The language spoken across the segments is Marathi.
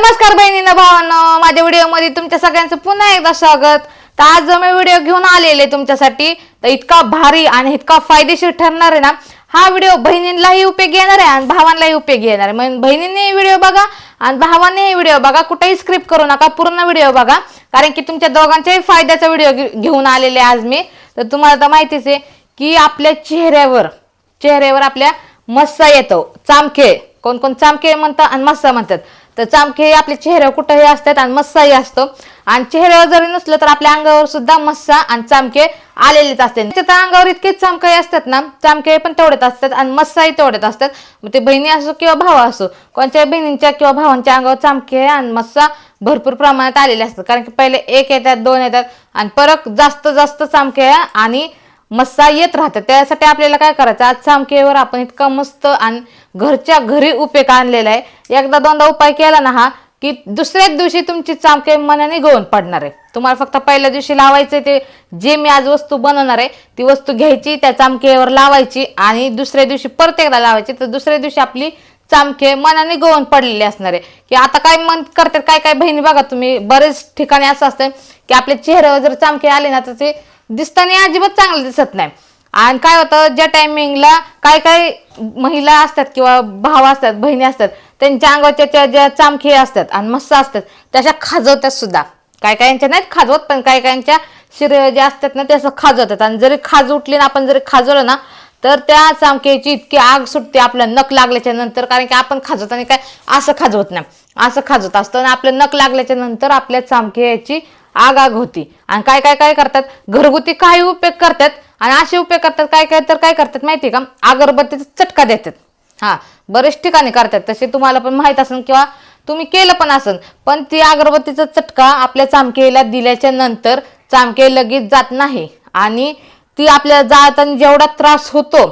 नमस्कार बहिणींनो भावांनो, माझ्या व्हिडिओमध्ये तुमच्या सगळ्यांचं पुन्हा एकदा स्वागत। तर आज मी व्हिडिओ घेऊन आलेले तुमच्यासाठी। तर इतका भारी आणि इतका फायदेशीर ठरणार आहे ना हा व्हिडिओ, बहिणींनाही उपयोगी येणार आहे आणि भावांनाही उपयोगी येणार आहे। म्हणजे बहिणींनी व्हिडिओ बघा आणि भावांनी व्हिडिओ बघा, कुठेही स्किप करू नका, पूर्ण व्हिडिओ बघा, कारण की तुमच्या दोघांच्याही फायद्याचा व्हिडिओ घेऊन आलेले आज मी। तर तुम्हाला तर माहितीच आहे की आपल्या चेहऱ्यावर आपल्या मस्सा येतो, चामखे, कोण कोण चामखे म्हणतात आणि मस्सा म्हणतात। तर चामखे आपल्या चेहऱ्यावर कुठेही असतात आणि मस्साही असतो, आणि चेहऱ्यावर जरी नसलं तर आपल्या अंगावर सुद्धा मस्सा आणि चामखे आलेलेच असतात। त्याच्या अंगावर इतके चामखे असतात ना, चामखे पण तेवढेच असतात आणि मस्साही तेवढेच असतात। मग ते बहिणी असो किंवा भाऊ असो, कोणत्या बहिणींच्या किंवा भावांच्या अंगावर चामखे आणि मस्सा भरपूर प्रमाणात आलेले असतात, कारण की पहिले एक येतात, दोन येतात आणि परत जास्त जास्त चामखे आणि मस्सा येत राहतात। त्यासाठी आपल्याला काय करायचं, आज चामखेवर आपण इतका मस्त आणि घरच्या घरी उपाय आणलेला आहे। एकदा दोनदा उपाय केला ना हा की दुसऱ्याच दिवशी तुमची चामखे मनाने गळून पडणार आहे। तुम्हाला फक्त पहिल्या दिवशी लावायचे ते जे मी आज वस्तू बनवणार आहे ती वस्तू घ्यायची, त्या चामखेवर लावायची आणि दुसऱ्या दिवशी परत एकदा लावायची। तर दुसऱ्या दिवशी आपली चामखे मनाने गळून पडलेले असणार आहे। की आता काय मन करतात काय काय बहिणी बघा, तुम्ही बरेच ठिकाणी असं असतं की आपल्या चेहऱ्यावर जर चामखे आले ना तर ते दिसताना अजिबात चांगलं दिसत नाही। आणि काय होतं, ज्या टायमिंगला काय काय महिला असतात किंवा भाव असतात, बहिणी असतात, त्यांच्या अंगाच्या ज्या चामखे असतात आणि मस्सा असतात त्याच्या खाजवतात सुद्धा। काय कायांच्या नाहीत खाजवत, पण काय कायांच्या शिरे जे असतात ना ते असं खाजवतात, आणि जरी खाज उठली ना, आपण जरी खाजवलं ना तर त्या चामखेची इतकी आग सुटते आपलं नख लागल्याच्या नंतर। कारण की आपण खाजवताना काय असं खाजवत नाही, असं खाजवत असतं आणि आपलं नख लागल्याच्या नंतर आपल्या चामखेची आग होती। आणि काय काय काय करतात, घरगुती काही उपयोग करतात आणि असे उपयोग करतात काय काय, तर काय करतात माहिती का, अगरबत्तीचा चटका देतात। हा, बरेच ठिकाणी करतात तसे, तुम्हाला पण माहित असेल किंवा तुम्ही केलं पण असेल। पण ती अगरबत्तीचा चटका आपल्या चामखेला दिल्याच्या नंतर चामखे लगेच जात नाही, आणि ती आपल्या जाताना जेवढा त्रास होतो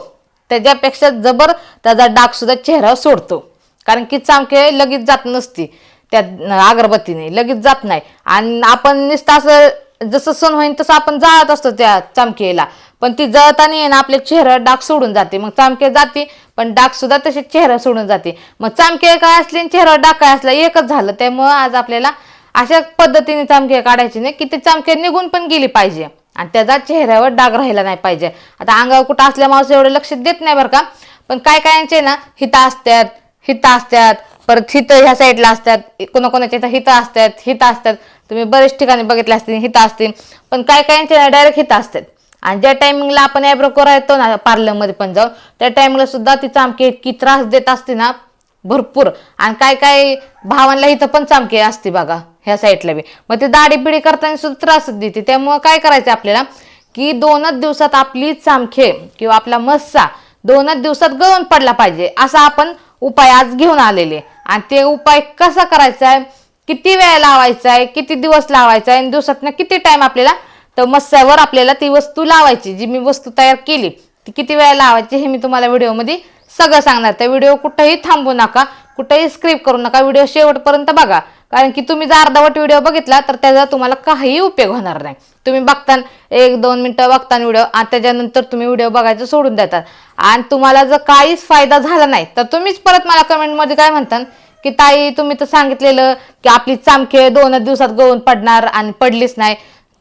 त्याच्यापेक्षा जबर त्याचा डाग सुद्धा चेहऱ्यावर सोडतो, कारण की चामखे लगेच जात नसती, त्या अगरबत्तीने लगेच जात नाही। आणि आपण नुसतं असं जसं सण होईल तसं आपण जाळत असतो त्या चामखेला, पण ती जळताना आहे ना आपल्या चेहऱ्यावर डाग सोडून जाते। मग चामखे जाते पण डाग सुद्धा तसे चेहरा सोडून जाते। मग चामखे काय असले आणि चेहऱ्यावर डाग काय असला एकच झालं। त्यामुळं आज आपल्याला अशा पद्धतीने चामखे काढायचे नाही की ते चामखे निघून पण गेली पाहिजे आणि त्याचा चेहऱ्यावर डाग राहिला नाही पाहिजे। आता अंगावर कुठं असल्या माणूस एवढं लक्ष देत नाही बरं का, पण काय कायांचे ना हिता असतात, परत हितं ह्या साईडला असतात, कोणाकोणाच्या इथं हितं असतात, तुम्ही बरेच ठिकाणी बघितले असतील हितं असतील, पण काय कायांचे डायरेक्ट हितं असतात। आणि ज्या टायमिंगला आपण आयब्रो करायचो ना पार्लरमध्ये पण जाऊन, त्या टायमिंगला सुद्धा ती चामखे इतकी त्रास देत असते ना भरपूर। आणि काय काय भावांना इथं पण चामखे असते बघा, ह्या साईडला बी, मग ते दाढी पिढी करताना सुद्धा त्रास देते। त्यामुळं काय करायचं आपल्याला की 2च दिवसात आपली चामखे किंवा आपला मस्सा 2च दिवसात गळून पडला पाहिजे, असा आपण उपाय आज घेऊन आलेले। आणि ते उपाय कसा करायचा आहे, किती वेळ लावायचा आहे, किती दिवस लावायचा आहे, आणि दिवसातनं किती टाइम आपल्याला तर मस्स्यावर आपल्याला ती वस्तू लावायची, जी मी वस्तू तयार केली ती किती वेळा लावायची हे मी तुम्हाला व्हिडिओमध्ये सगळं सांगणार। त्या व्हिडिओ कुठेही थांबू नका, कुठेही स्किप करू नका, व्हिडिओ शेवटपर्यंत बघा, कारण की तुम्ही जर अर्धवट व्हिडिओ बघितला तर त्याचा तुम्हाला काही उपयोग होणार नाही। तुम्ही बघताना 1-2 मिनिटं बघताना व्हिडिओ आणि त्याच्यानंतर तुम्ही व्हिडिओ बघायचं सोडून देतात, आणि तुम्हाला जर काहीच फायदा झाला नाही तर तुम्हीच परत मला कमेंटमध्ये काय म्हणतात की ताई तुम्ही तर सांगितलेलं की आपली चामखे 2च दिवसात गळून पडणार आणि पडलीच नाही।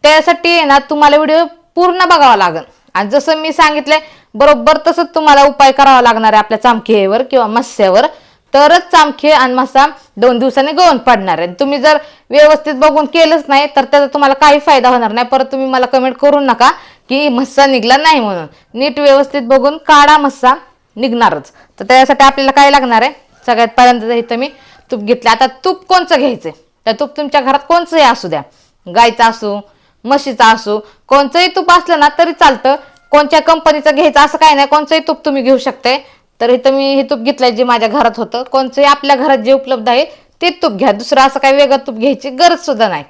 त्यासाठी आहे ना तुम्हाला व्हिडिओ पूर्ण बघावा लागेल, आणि जसं मी सांगितलंय बरोबर तसंच तुम्हाला उपाय करावा लागणार आहे आपल्या चामखेवर किंवा मस्स्यावर, तरच चामखे आणि मस्सा 2 दिवसांनी गळून पडणार आहे। तुम्ही जर व्यवस्थित बघून केलंच नाही तर त्याचा तुम्हाला काही फायदा होणार नाही। परत तुम्ही मला कमेंट करू नका की मस्सा निघला नाही म्हणून, नीट व्यवस्थित बघून काढा, मस्सा निघणारच। तर त्यासाठी आपल्याला काय लागणार आहे, सगळ्यात पहिल्यांदा इथं मी तूप घेतलं। आता तूप कोणचं घ्यायचं, तर तूप तुमच्या घरात कोणचंही असू द्या, गायचं असो म्हशीचा असो, कोणचंही तूप असलं ना तरी चालतं, कोणत्या कंपनीचं घ्यायचं असं काही नाही, कोणचंही तूप तुम्ही घेऊ शकताय। तर इथं मी हे तूप घेतलंय जे माझ्या घरात होतं, कोणचंही आपल्या घरात जे उपलब्ध आहे ते तूप घ्या, दुसरं असं काही वेगळं तूप घ्यायची गरज सुद्धा नाही।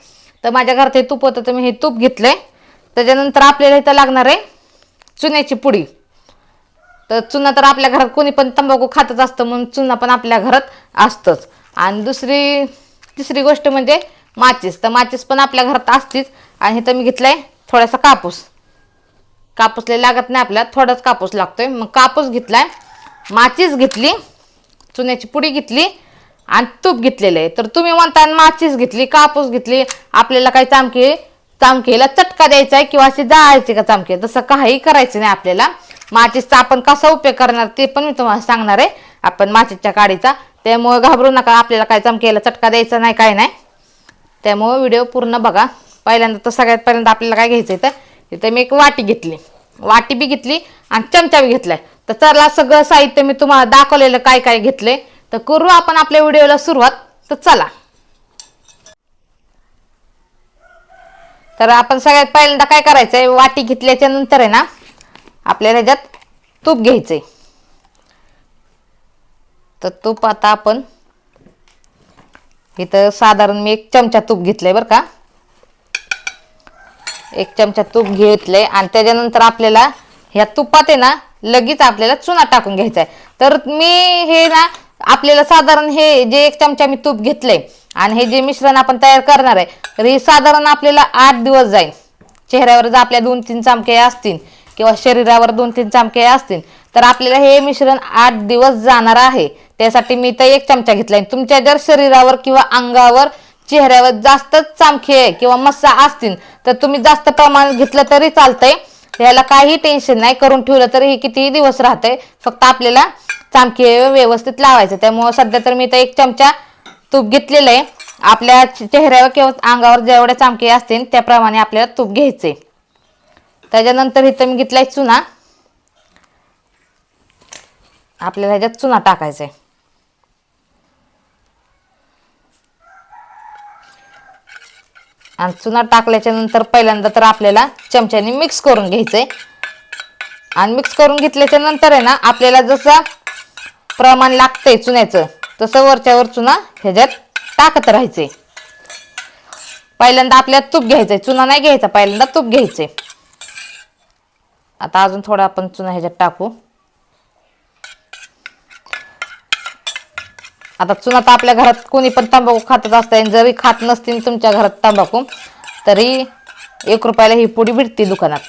तर माझ्या घरात हे तूप होतं तर मी हे तूप घेतलंय। त्याच्यानंतर आपल्याला इथं लागणार आहे चुन्याची पुडी। तर चुना तर आपल्या घरात कोणी पण तंबाखू खातच असतं म्हणून चुना पण आपल्या घरात असतंच। आणि तिसरी गोष्ट म्हणजे माचीस, तर माचीस पण आपल्या घरात असतीच। आणि इथं मी घेतलाय थोडासा कापूस लय लागत नाही आपल्याला, थोडाच कापूस लागतोय, मग कापूस घेतलाय, माचीस घेतली, चुन्याची पुडी घेतली, आणि तूप घेतलेलं आहे. तर तुम्ही म्हणता माचीस घेतली, कापूस घेतली, आपल्याला काही चामकेला चटका द्यायचा आहे किंवा अशी जाळायची का चामके, तसं काही करायचं नाही आपल्याला. माचीसचा आपण कसा उपयोग करणार ते पण मी तुम्हाला सांगणार आहे, आपण माचीसच्या काडीचा. त्यामुळे घाबरू नका, आपल्याला काय चमकेला चटका द्यायचा नाही, काय नाही. त्यामुळे व्हिडिओ पूर्ण बघा. पहिल्यांदा तर सगळ्यात पहिल्यांदा आपल्याला काय घ्यायचं आहे, तर इथं मी एक वाटी घेतली, वाटी बी घेतली आणि चमचा बी घेतलाय. तर चला सगळं साहित्य मी तुम्हाला दाखवलेलं काय काय घेतलंय. तर करू आपण आपल्या व्हिडिओला सुरुवात. तर चला. तर आपण सगळ्यात पहिल्यांदा काय करायचंय, वाटी घेतल्याच्या नंतर आहे ना आपल्याला ह्याच्यात तूप घ्यायचंय. तर तूप आता आपण इथं साधारण मी 1 चमचा तूप घेतलंय बरं का. 1 चमचा तूप घेतलंय आणि त्याच्यानंतर आपल्याला ह्या तुपात आहे ना लगेच आपल्याला चुना टाकून घ्यायचा आहे. तर मी हे ना आपल्याला साधारण हे जे 1 चमचा मी तूप घेतलंय आणि हे जे मिश्रण आपण तयार करणार आहे, तर हे साधारण आपल्याला 8 दिवस जाईल. चेहऱ्यावर जर आपल्या 2-3 चामके असतील किंवा शरीरावर 2-3 चामके असतील तर आपल्याला हे मिश्रण 8 दिवस जाणार आहे. त्यासाठी मी तर 1 चमचा घेतलाय. तुमच्या जर शरीरावर किंवा अंगावर चेहऱ्यावर जास्त चामखे किंवा मस्सा असतील तर तुम्ही जास्त प्रमाणात घेतलं तरी चालतंय. याला काही टेन्शन नाही, करून ठेवलं तरी हे कितीही दिवस राहतंय. फक्त आपल्याला चामखे व्यवस्थित लावायचं. त्यामुळे सध्या तर मी तर 1 चमचा तूप घेतलेलं आहे. आपल्या चेहऱ्यावर किंवा अंगावर जेवढे चामके असतील त्याप्रमाणे आपल्याला तूप घ्यायचे. त्याच्यानंतर इथं मी घेतलाय चुना. आपल्याला ह्याच्यात चुना टाकायचा आहे. आणि चुना टाकल्याच्या नंतर पहिल्यांदा तर आपल्याला चमच्याने मिक्स करून घ्यायचंय. आणि मिक्स करून घेतल्याच्या नंतर आहे ना आपल्याला जसं प्रमाण लागतंय चुन्याचं तसं वरच्यावर चुना ह्याच्यात टाकत राहायचंय. पहिल्यांदा आपल्याला तूप घ्यायचंय, चुना नाही घ्यायचा, पहिल्यांदा तूप घ्यायचंय. आता अजून थोडा आपण चुना ह्याच्यात टाकू. आता चुना तर आपल्या घरात कोणी पण तंबाखू खातच असतं. जरी खात नसतील तुमच्या घरात तंबाखू तरी 1 रुपयाला ही पुडी भेटते दुकानात.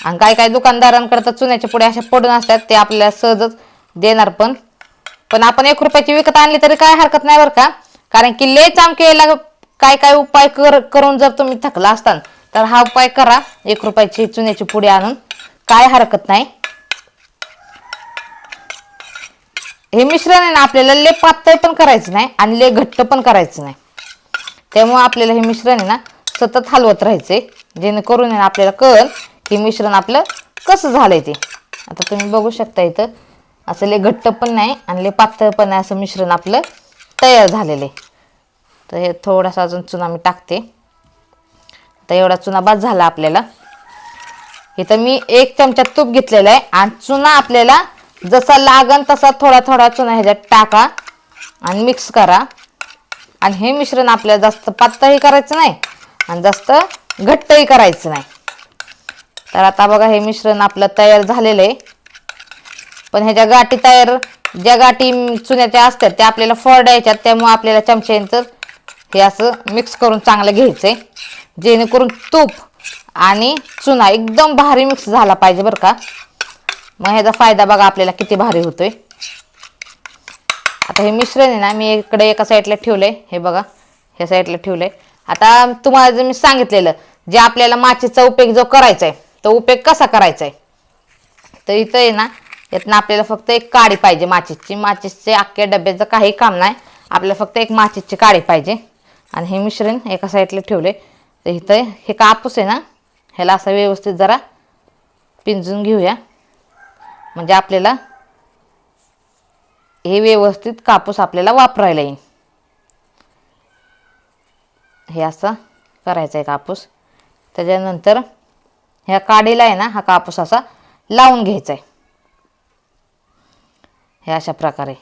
आणि काय दुकानदारांकडे तर चुन्याच्या पुड्या अशा पडून असतात, ते आपल्याला सहजच देणार. पण आपण 1 रुपयाची विकत आणली तरी काय हरकत नाही बरं का. कारण की लय चामकेला काय उपाय करून जर तुम्ही थकला असताल तर हा उपाय करा. 1 रुपयाची चुन्याची पुडी आणून काय हरकत नाही. हे मिश्रण आहे ना आपल्याला लय पातळ पण करायचं नाही आणि लय घट्ट पण करायचं नाही. त्यामुळे आपल्याला हे मिश्रण आहे ना सतत हलवत राहायचंय, जेणेकरून आहे ना आपल्याला कळेल की मिश्रण आपलं कसं झालंय ते. आता तुम्ही बघू शकता इथं असं लय घट्ट पण नाही आणि लय पातळ पण नाही, असं मिश्रण आपलं तयार झालेलं आहे. तर हे थोडासा अजून चुना मी टाकते. तर एवढा चुना बाद झाला आपल्याला. इथं मी 1 चमचा तूप घेतलेला आहे आणि चुना आपल्याला जसा लागन तसा थोडा थोडा चुना ह्याच्यात टाका आणि मिक्स करा. आणि हे मिश्रण आपल्याला जास्त पातळही करायचं नाही आणि जास्त घट्टही करायचं नाही. तर आता बघा हे मिश्रण आपलं तयार झालेलं आहे. पण ह्याच्या ज्या गाठी चुन्याच्या असतात त्या आपल्याला फोडायच्यात. त्यामुळे आपल्याला चमच्याचं हे असं मिक्स करून चांगलं घ्यायचंय, जेणेकरून तूप आणि चुना एकदम भारी मिक्स झाला पाहिजे बरं का. मग ह्याचा फायदा बघा आपल्याला किती भारी होतोय. आता हे मिश्रण आहे ना मी इकडे एका साईडला ठेवलंय, हे बघा ह्या साईडला ठेवलंय. आता तुम्हाला जर मी सांगितलेलं जे आपल्याला माचीचा उपयोग जो करायचा आहे तो उपयोग कसा करायचा आहे, तर इथं आहे ना यातनं आपल्याला फक्त एक काडी पाहिजे माचीसची. माचीसचे अख्ख्या डब्याचं काही काम नाही, आपल्याला फक्त एक माचीसची काडी पाहिजे. आणि हे मिश्रण एका साईडला ठेवले. तर इथं हे कापूस आहे ना ह्याला असं व्यवस्थित जरा पिंजून घेऊया, म्हणजे आपल्याला हे व्यवस्थित कापूस आपल्याला वापरायला येईल. हे असं करायचं आहे कापूस. त्याच्यानंतर ह्या काडीला आहे ना हा कापूस असा लावून घ्यायचा आहे, हे अशा प्रकारे.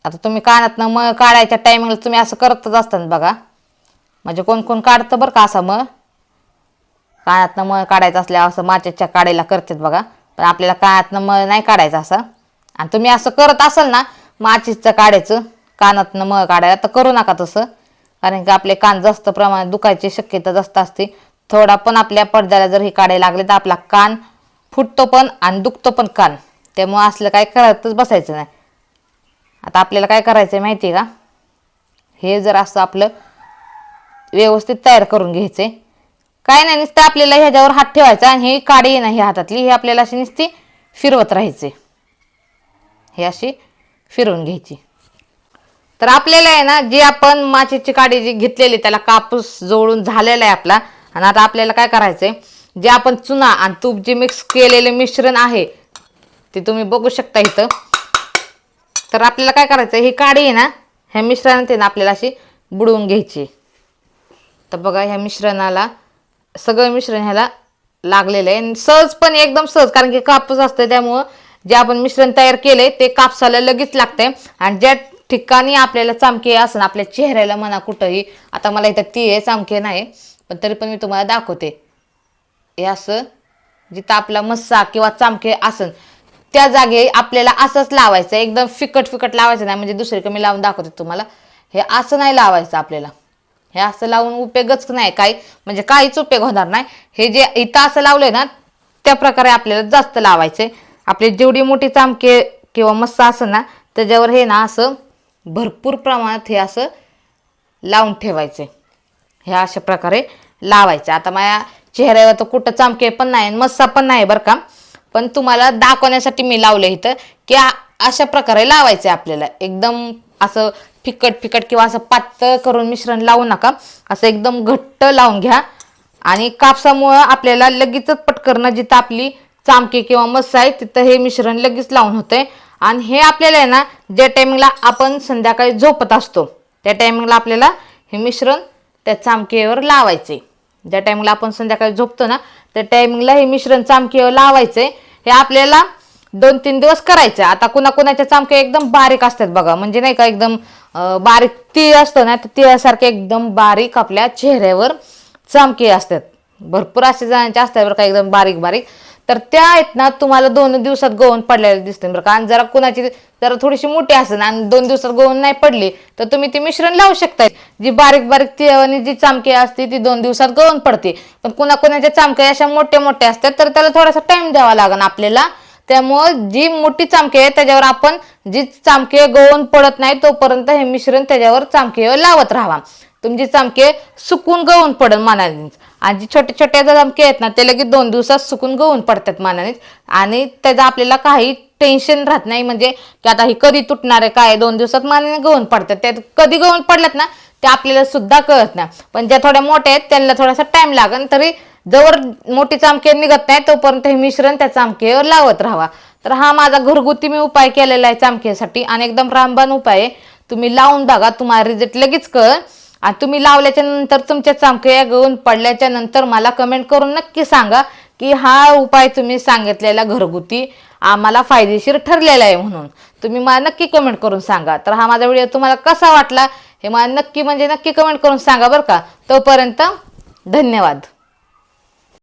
आता तुम्ही कानातनं मळ काढायच्या टायमिंगला तुम्ही असं करतच असतात बघा. म्हणजे कोण कोण काढतं बरं का असं मळ, कानातनं मळ काढायचं असल्यावर असं माचीच्या काडीला करतात बघा. पण आपल्याला कानातनं मळ नाही काढायचं असं. आणि तुम्ही असं करत असाल ना माचीचं काढायचं कानातनं मळ काढायला, तर करू नका तसं. कारण की आपले कान जास्त प्रमाणात दुखायची शक्यता जास्त असते. थोडा पण आपल्या पडद्याला जर हे काढायला लागले तर आपला कान फुटतो पण आणि दुखतो पण कान. त्यामुळे असलं काय करतच बसायचं नाही. आता आपल्याला काय करायचं आहे माहिती आहे का, हे जर असं आपलं व्यवस्थित तयार करून घ्यायचे. काय नाही, नुसतं आपल्याला ह्याच्यावर हात ठेवायचा आणि ही काडी आहे ना ही हातातली, हे आपल्याला अशी नुसती फिरवत राहायचे. हे अशी फिरवून घ्यायची. तर आपल्याला आहे ना, जी आपण माचीची काडी जी घेतलेली त्याला कापूस जोडून झालेला आहे आपला. आणि आता आपल्याला काय करायचंय, जे आपण चुना आणि तूप जे मिक्स केलेले मिश्रण आहे ते तुम्ही बघू शकता इथं. तर आपल्याला काय करायचं, ही काडी आहे ना ह्या मिश्रणात आहे ना आपल्याला अशी बुडवून घ्यायची. तर बघा ह्या मिश्रणाला सगळं मिश्रण ह्याला लागलेलं आहे. सहज पण एकदम सहज, कारण की कापूस असतं त्यामुळं जे आपण मिश्रण तयार केले ते कापसाला लगेच लागते. आणि ज्या ठिकाणी आपल्याला चामके असं आपल्या चेहऱ्याला म्हणा कुठंही, आता मला इथं ती आहे चामके नाही पण तरी पण मी तुम्हाला दाखवते. हे असं जिथं आपला मस्सा किंवा चामके असन त्या जागे आपल्याला असंच लावायचं. एकदम फिकट फिकट लावायचं नाही, म्हणजे दुसरीकडे मी लावून दाखवते तुम्हाला. हे असं नाही लावायचं आपल्याला. हे असं लावून उपयोगच नाही काही, म्हणजे काहीच उपयोग होणार नाही. हे जे इथं असं लावलंय ना त्या प्रकारे आपल्याला जास्त लावायचे. आपली जेवढी मोठी चामके किंवा मस्सा असेल ना त्याच्यावर हे ना असं भरपूर प्रमाणात हे असं लावून ठेवायचे. हे अशा प्रकारे लावायचे. आता माझ्या चेहऱ्यावर तर कुठं चामके पण नाही मस्सा पण नाही बरं का, पण तुम्हाला दाखवण्यासाठी मी लावलं इथं की अशा प्रकारे लावायचे आपल्याला. एकदम असं फिकट फिकट किंवा असं पातळ करून मिश्रण लावू नका, असं एकदम घट्ट लावून घ्या. आणि कापसामुळं आपल्याला लगेचच पटकन जिथं आपली चामके किंवा मस्सा आहे तिथं हे मिश्रण लगेच लावून होते. आणि हे आपल्याला आहे ना ज्या टायमिंगला आपण संध्याकाळी झोपत असतो त्या टायमिंगला आपल्याला हे मिश्रण त्या चामकेवर लावायचे. ज्या टायमिंगला आपण संध्याकाळी झोपतो ना त्या टायमिंगला हे मिश्रण चामकेवर लावायचे. हे आपल्याला 2-3 दिवस करायचं. आता कुणाकुणाच्या चामके एकदम बारीक असतात बघा, म्हणजे नाही का एकदम बारीक तीळ असतं ना, तिळासारखे एकदम बारीक आपल्या चेहऱ्यावर चामके असतात. भरपूर असे जणांचे असतात बरं का एकदम बारीक बारीक. तर त्या आहेत ना तुम्हाला 2 दिवसात गळून पडलेले दिसते बरं का. आणि जरा कुणाची जरा थोडीशी मोठी असेल आणि 2 दिवसात गळून नाही पडली तर तुम्ही ते मिश्रण लावू शकताय. जी बारीक बारीक तिळावानी जी चामके असते ती 2 दिवसात गळून पडते. पण कुणाकुणाच्या चामके अशा मोठ्या मोठ्या असतात तर त्याला थोडासा टाइम द्यावा लागेल आपल्याला. त्यामुळं जी मोठी चामके आहे त्याच्यावर आपण जी चामके गळून पडत नाही तोपर्यंत हे मिश्रण त्याच्यावर चामकेवर लावत राहावा. तुमची चामके सुकून गळून पडन मानानेच. आणि जी छोटे छोटे चामके आहेत ना ते लगेच 2 दिवसात सुकून गळून पडतात मानानेच. आणि त्याचा आपल्याला काही टेन्शन राहत नाही, म्हणजे की आता ही कधी तुटणार आहे काय, 2 दिवसात मानाने गळून पडतात. त्यात कधी गळून पडल्यात ना ते आपल्याला सुद्धा कळत नाही. पण ज्या थोड्या मोठ्या आहेत त्यांना थोडासा टाइम लागेल. तरी जवळ मोठी चामके निघत नाही तोपर्यंत हे मिश्रण त्या चामकेवर लावत राहावा. तर हा माझा घरगुती मी उपाय केलेला आहे चामकेसाठी आणि एकदम रामबाण उपाय आहे. तुम्ही लावून बघा, तुम्हाला रिझल्ट लगेच कळ. आणि तुम्ही लावल्याच्या नंतर तुमच्या चामक्या गळून पडल्याच्या नंतर मला कमेंट करून नक्की सांगा की हा उपाय तुम्ही सांगितलेला घरगुती आम्हाला फायदेशीर ठरलेला आहे म्हणून. तुम्ही मला नक्की कमेंट करून सांगा. तर हा माझा व्हिडिओ तुम्हाला कसा वाटला हे मला नक्की म्हणजे नक्की कमेंट करून सांगा बरं का. तोपर्यंत धन्यवाद.